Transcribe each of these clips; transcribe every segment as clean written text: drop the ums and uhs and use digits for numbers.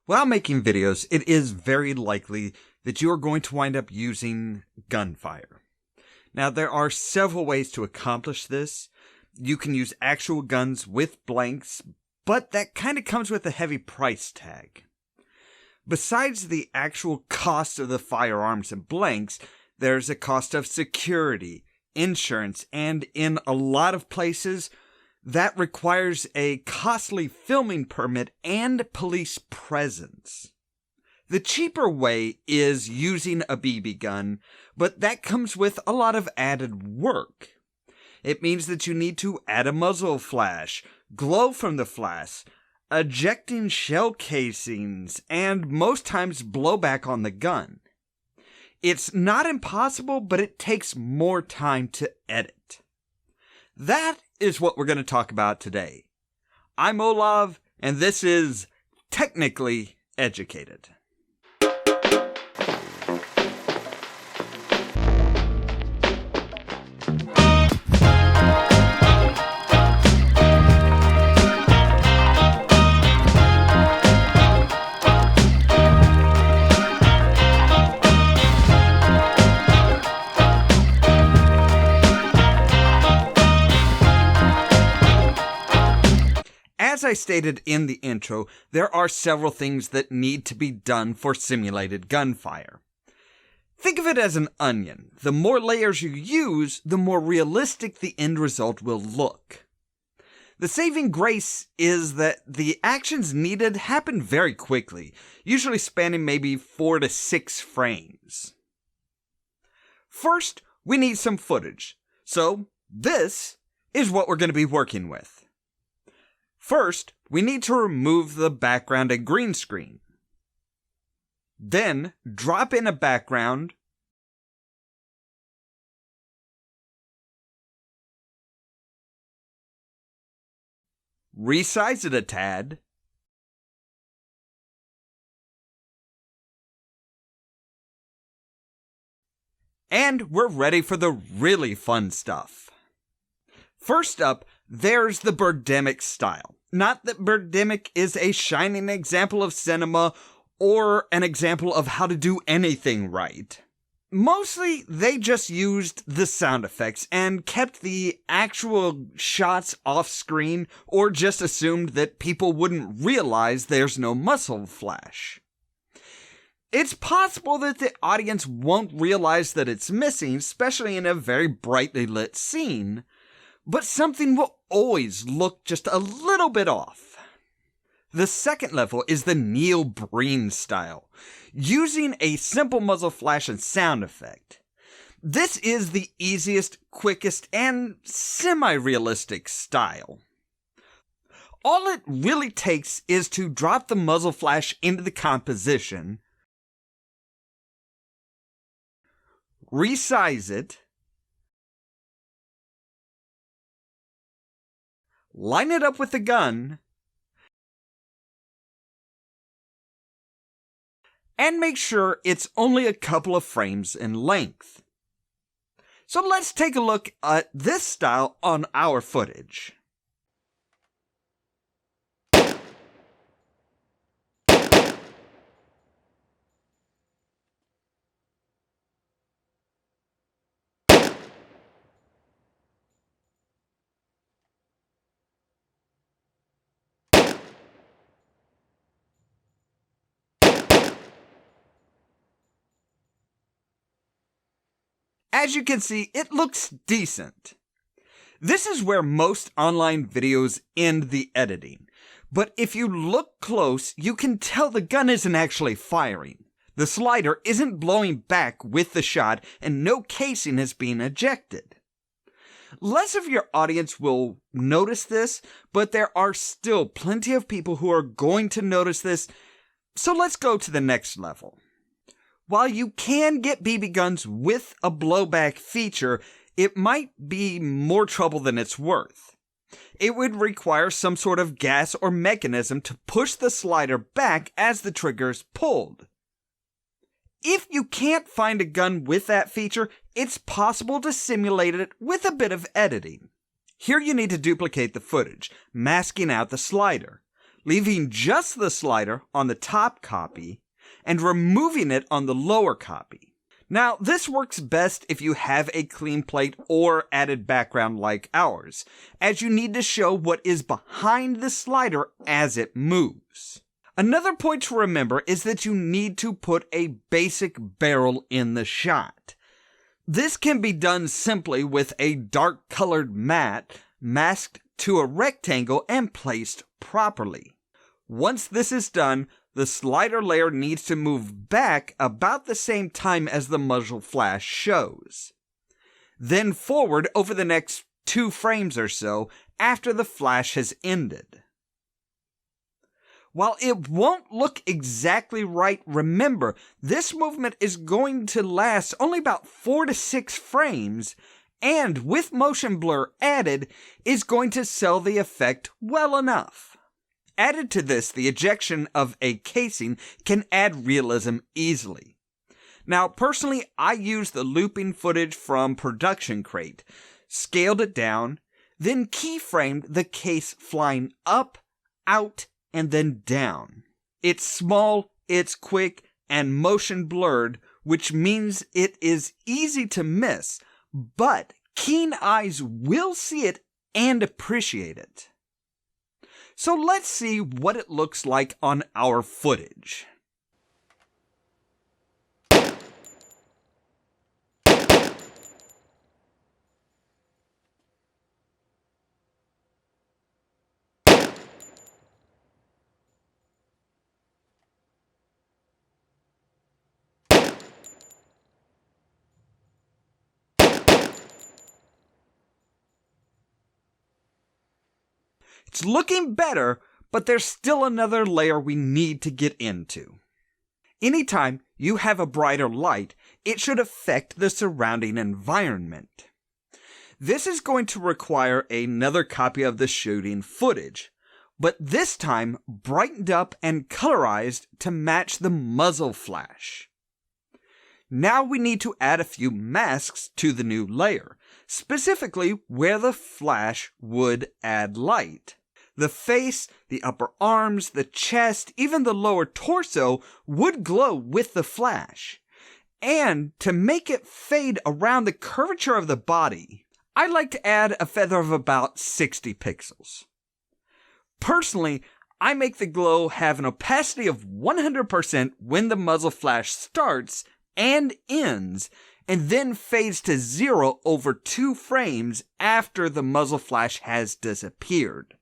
While making videos, it is very likely that you are going to wind up using gunfire. Now, there are several ways to accomplish this. You can use actual guns with blanks, but that kind of comes with a heavy price tag. Besides the actual cost of the firearms and blanks, there's a cost of security, insurance, and in a lot of places, that requires a costly filming permit and police presence. The cheaper way is using a BB gun, but that comes with a lot of added work. It means that you need to add a muzzle flash, glow from the flash, ejecting shell casings, and most times blowback on the gun. It's not impossible, but it takes more time to edit. That is what we're going to talk about today. I'm Ollamh, and this is Technically Educated. As I stated in the intro, there are several things that need to be done for simulated gunfire. Think of it as an onion. The more layers you use, the more realistic the end result will look. The saving grace is that the actions needed happen very quickly, usually spanning maybe 4 to 6 frames. First, we need some footage, so this is what we're going to be working with. First, we need to remove the background and green screen. Then, drop in a background, resize it a tad, and we're ready for the really fun stuff. First up, there's the Birdemic style. Not that Birdemic is a shining example of cinema or an example of how to do anything right. Mostly, they just used the sound effects and kept the actual shots off screen, or just assumed that people wouldn't realize there's no muzzle flash. It's possible that the audience won't realize that it's missing, especially in a very brightly lit scene, but something will always look just a little bit off. The second level is the Neil Breen style, using a simple muzzle flash and sound effect. This is the easiest, quickest, and semi-realistic style. All it really takes is to drop the muzzle flash into the composition, resize it, line it up with the gun, and make sure it's only a couple of frames in length. So let's take a look at this style on our footage. As you can see, it looks decent. This is where most online videos end the editing, but if you look close, you can tell the gun isn't actually firing. The slider isn't blowing back with the shot, and no casing is being ejected. Less of your audience will notice this, but there are still plenty of people who are going to notice this, so let's go to the next level. While you can get BB guns with a blowback feature, it might be more trouble than it's worth. It would require some sort of gas or mechanism to push the slider back as the trigger is pulled. If you can't find a gun with that feature, it's possible to simulate it with a bit of editing. Here you need to duplicate the footage, masking out the slider. leaving just the slider on the top copy and removing it on the lower copy. Now, this works best if you have a clean plate or added background like ours, as you need to show what is behind the slider as it moves. Another point to remember is that you need to put a basic barrel in the shot. This can be done simply with a dark colored mat masked to a rectangle and placed properly. Once this is done, the slider layer needs to move back about the same time as the muzzle flash shows. Then forward over the next 2 frames or so after the flash has ended. While it won't look exactly right, remember, this movement is going to last only about 4 to 6 frames, and with motion blur added, is going to sell the effect well enough. Added to this, the ejection of a casing can add realism easily. Now, personally, I used the looping footage from Production Crate, scaled it down, then keyframed the case flying up, out, and then down. It's small, it's quick, and motion blurred, which means it is easy to miss, but keen eyes will see it and appreciate it. So let's see what it looks like on our footage. It's looking better, but there's still another layer we need to get into. Anytime you have a brighter light, it should affect the surrounding environment. This is going to require another copy of the shooting footage, but this time brightened up and colorized to match the muzzle flash. Now we need to add a few masks to the new layer, specifically where the flash would add light. The face, the upper arms, the chest, even the lower torso would glow with the flash. And to make it fade around the curvature of the body, I like to add a feather of about 60 pixels. Personally, I make the glow have an opacity of 100% when the muzzle flash starts and ends, and then fades to 0 over 2 frames after the muzzle flash has disappeared.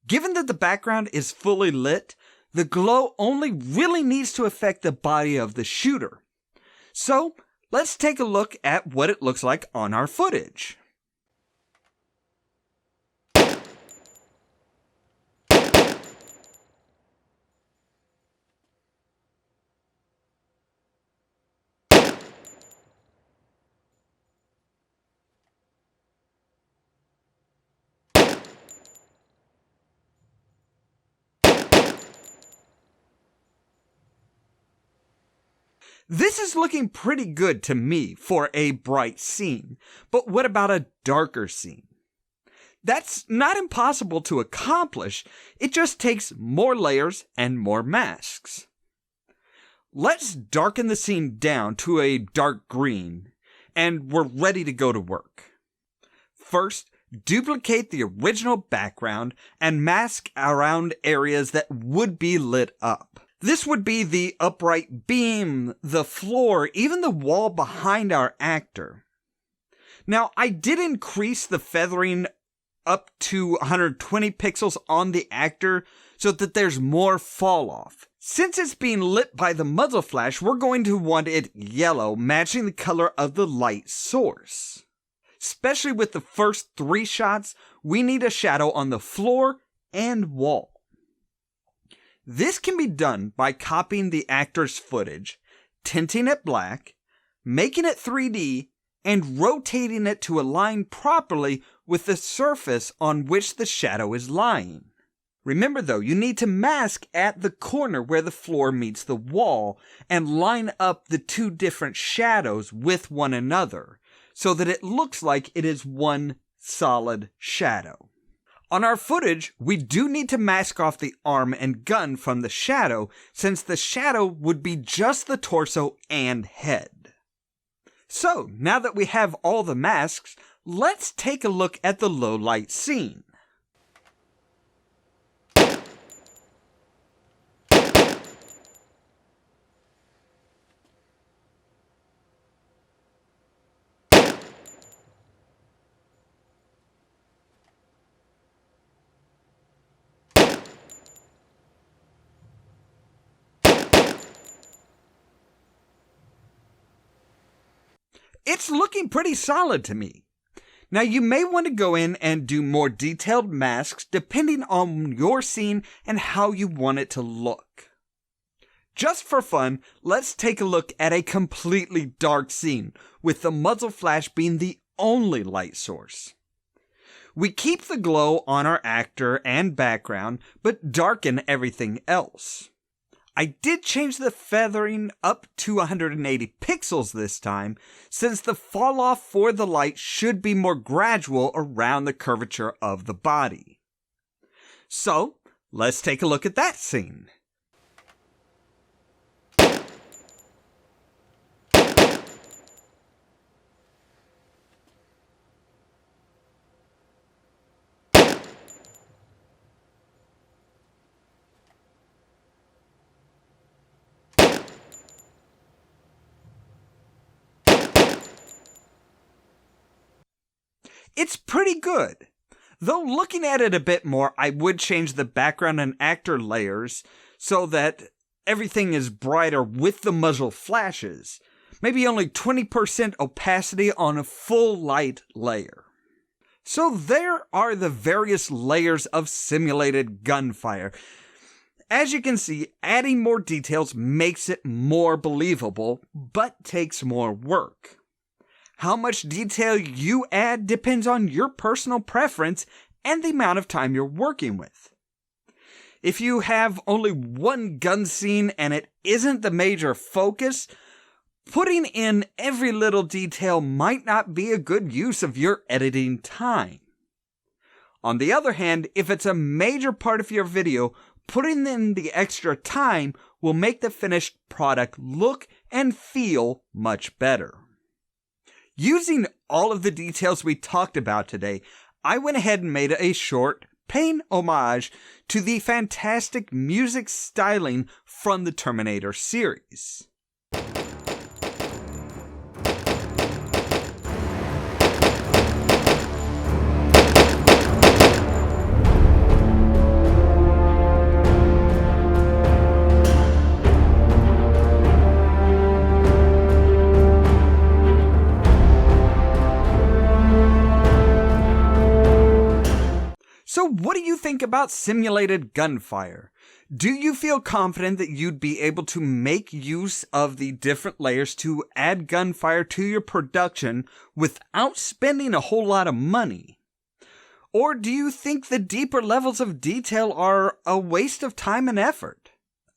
Given that the background is fully lit, the glow only really needs to affect the body of the shooter. So, let's take a look at what it looks like on our footage. This is looking pretty good to me for a bright scene, but what about a darker scene? That's not impossible to accomplish, it just takes more layers and more masks. Let's darken the scene down to a dark green, and we're ready to go to work. First, duplicate the original background and mask around areas that would be lit up. This would be the upright beam, the floor, even the wall behind our actor. Now, I did increase the feathering up to 120 pixels on the actor so that there's more fall off. Since it's being lit by the muzzle flash, we're going to want it yellow, matching the color of the light source. Especially with the first 3 shots, we need a shadow on the floor and wall. This can be done by copying the actor's footage, tinting it black, making it 3D, and rotating it to align properly with the surface on which the shadow is lying. Remember though, you need to mask at the corner where the floor meets the wall and line up the 2 different shadows with one another so that it looks like it is one solid shadow. On our footage, we do need to mask off the arm and gun from the shadow, since the shadow would be just the torso and head. So, now that we have all the masks, let's take a look at the low light scene. It's looking pretty solid to me. Now you may want to go in and do more detailed masks depending on your scene and how you want it to look. Just for fun, let's take a look at a completely dark scene, with the muzzle flash being the only light source. We keep the glow on our actor and background, but darken everything else. I did change the feathering up to 180 pixels this time, since the fall off for the light should be more gradual around the curvature of the body. So, let's take a look at that scene. It's pretty good. Though looking at it a bit more, I would change the background and actor layers so that everything is brighter with the muzzle flashes. Maybe only 20% opacity on a full light layer. So there are the various layers of simulated gunfire. As you can see, adding more details makes it more believable, but takes more work. How much detail you add depends on your personal preference and the amount of time you're working with. If you have only one gun scene and it isn't the major focus, putting in every little detail might not be a good use of your editing time. On the other hand, if it's a major part of your video, putting in the extra time will make the finished product look and feel much better. Using all of the details we talked about today, I went ahead and made a short, paying homage to the fantastic music styling from the Terminator series. So what do you think about simulated gunfire? Do you feel confident that you'd be able to make use of the different layers to add gunfire to your production without spending a whole lot of money? Or do you think the deeper levels of detail are a waste of time and effort?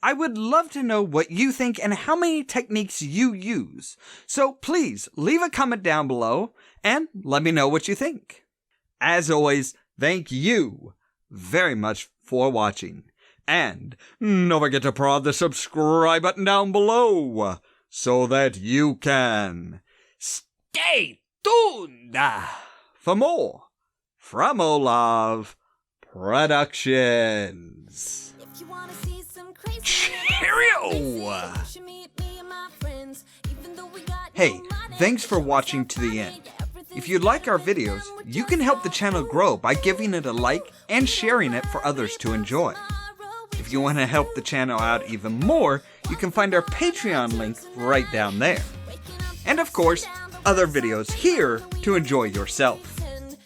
I would love to know what you think and how many techniques you use. So please leave a comment down below and let me know what you think. As always, thank you very much for watching. And don't forget to prod the subscribe button down below so that you can stay tuned for more from Ollamh Productions. Cheerio! Hey, thanks for watching to the end. If you like our videos, you can help the channel grow by giving it a like and sharing it for others to enjoy. If you want to help the channel out even more, you can find our Patreon link right down there. And of course, other videos here to enjoy yourself.